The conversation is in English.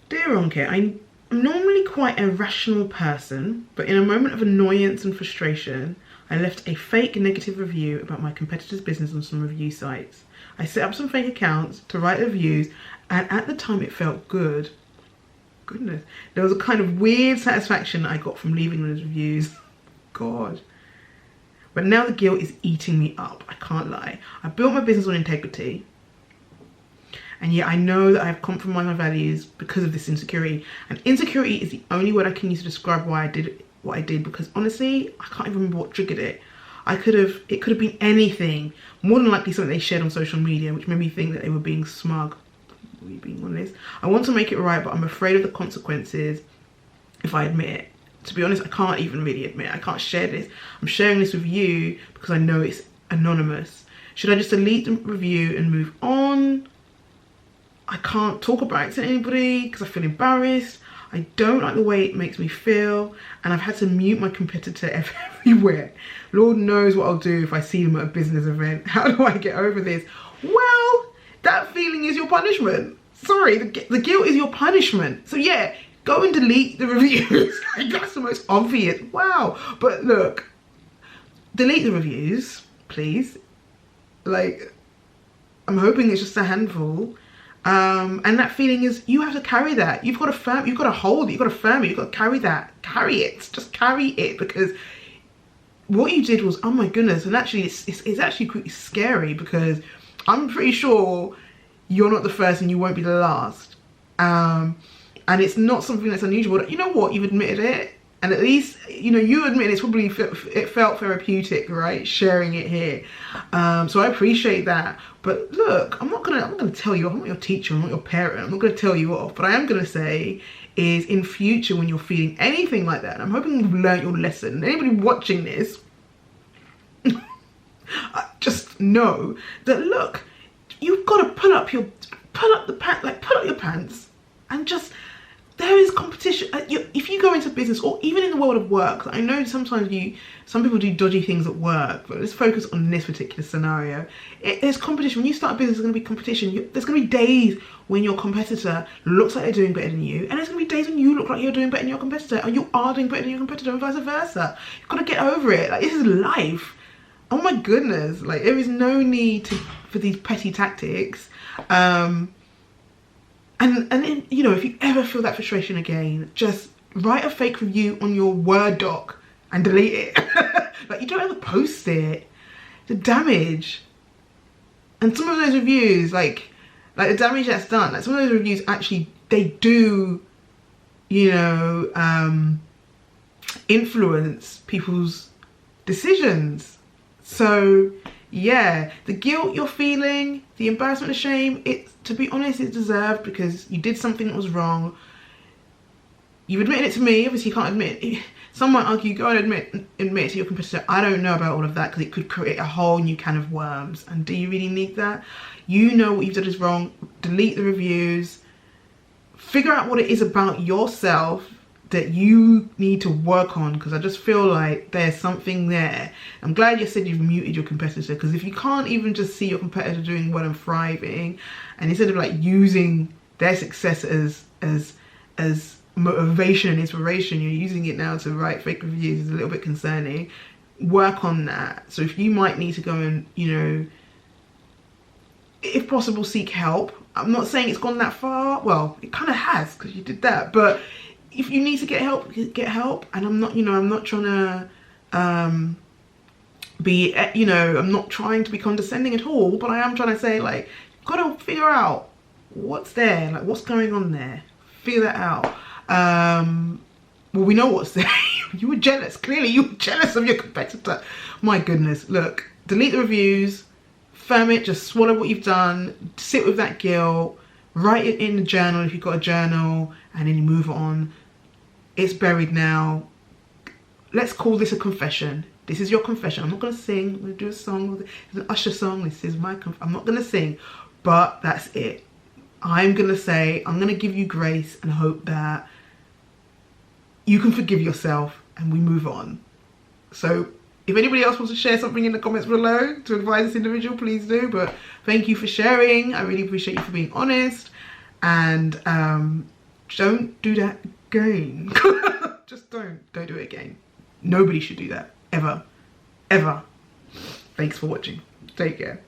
Dear Ronke, I'm normally quite a rational person, but in a moment of annoyance and frustration, I left a fake negative review about my competitor's business on some review sites. I set up some fake accounts to write reviews, and at the time it felt good. Goodness. There was a kind of weird satisfaction I got from leaving those reviews. God. But now the guilt is eating me up, I can't lie. I built my business on integrity, and yet I know that I have compromised my values because of this insecurity. And insecurity is the only word I can use to describe why I did what I did, because honestly, I can't even remember what triggered it. It could have been anything. More than likely something they shared on social media, which made me think that they were being smug. Being honest. I want to make it right, but I'm afraid of the consequences if I admit it. To be honest, I can't even really admit it. I can't share this. I'm sharing this with you because I know it's anonymous. Should I just delete the review and move on? I can't talk about it to anybody because I feel embarrassed. I don't like the way it makes me feel, and I've had to mute my competitor everywhere. Lord knows what I'll do if I see them at a business event. How do I get over this? Well, that feeling is your punishment. Sorry, the guilt is your punishment. So yeah, go and delete the reviews. Like, that's the most obvious. Wow. But look, delete the reviews, please. Like, I'm hoping it's just a handful. And that feeling is, you have to carry that. You've got to hold it, you've got to firm it, you've got to carry that. Carry it, just carry it, because what you did was, oh my goodness. And actually it's actually pretty scary, because I'm pretty sure you're not the first and you won't be the last. And it's not something that's unusual. You know what, you've admitted it. And at least, you know, you admit it's probably, it felt therapeutic, right? Sharing it here. So I appreciate that. But look, I'm not gonna tell you, I'm not your teacher, I'm not your parent, I'm not gonna tell you off. But I am gonna say is, in future, when you're feeling anything like that, and I'm hoping you've learned your lesson. Anybody watching this, just know that, look, you've got to pull up your pants, and just, there is competition. If you go into business, or even in the world of work, I know sometimes some people do dodgy things at work, but let's focus on this particular scenario. There's competition. When you start a business, there's going to be competition. There's going to be days when your competitor looks like they're doing better than you, and there's going to be days when you look like you're doing better than your competitor, and you are doing better than your competitor, and vice versa. You've got to get over it. Like, this is life. Oh my goodness. Like, there is no need for these petty tactics. And you know, if you ever feel that frustration again, just write a fake review on your Word doc and delete it. Like, you don't ever post it. The damage. And some of those reviews, like the damage that's done, like some of those reviews actually, they do, you know, influence people's decisions. So yeah, the guilt you're feeling, the embarrassment, the shame, to be honest, it's deserved, because you did something that was wrong. You've admitted it to me. Obviously you can't admit it. Some might argue, go and admit it to your competitor. I don't know about all of that, because it could create a whole new can of worms. And do you really need that? You know what you've done is wrong. Delete the reviews. Figure out what it is about yourself that you need to work on, because I just feel like there's something there. I'm glad you said you've muted your competitor, because if you can't even just see your competitor doing well and thriving, and instead of like using their success as motivation and inspiration, you're using it now to write fake reviews, is a little bit concerning. Work on that. So if you might need to go and, you know, if possible, seek help. I'm not saying it's gone that far. Well, it kind of has, because you did that. But if you need to get help, get help. And I'm not, you know, I'm not trying to be, you know, I'm not trying to be condescending at all, but I am trying to say, like, you've got to figure out what's there, like what's going on there. Figure that out. Well, we know what's there. You were jealous. Clearly you were jealous of your competitor. My goodness. Look, delete the reviews, firm it, just swallow what you've done, sit with that guilt, write it in the journal if you've got a journal, and then you move on. It's buried now. Let's call this a confession. This is your confession. I'm not going to sing. I'm going to do a song. It's an Usher song. This is my I'm not going to sing, but that's it. I'm going to say, I'm going to give you grace and hope that you can forgive yourself and we move on. So if anybody else wants to share something in the comments below to advise this individual, please do. But thank you for sharing. I really appreciate you for being honest. And Don't do that again. Just don't do it again. Nobody should do that, ever. Thanks for watching. Take care.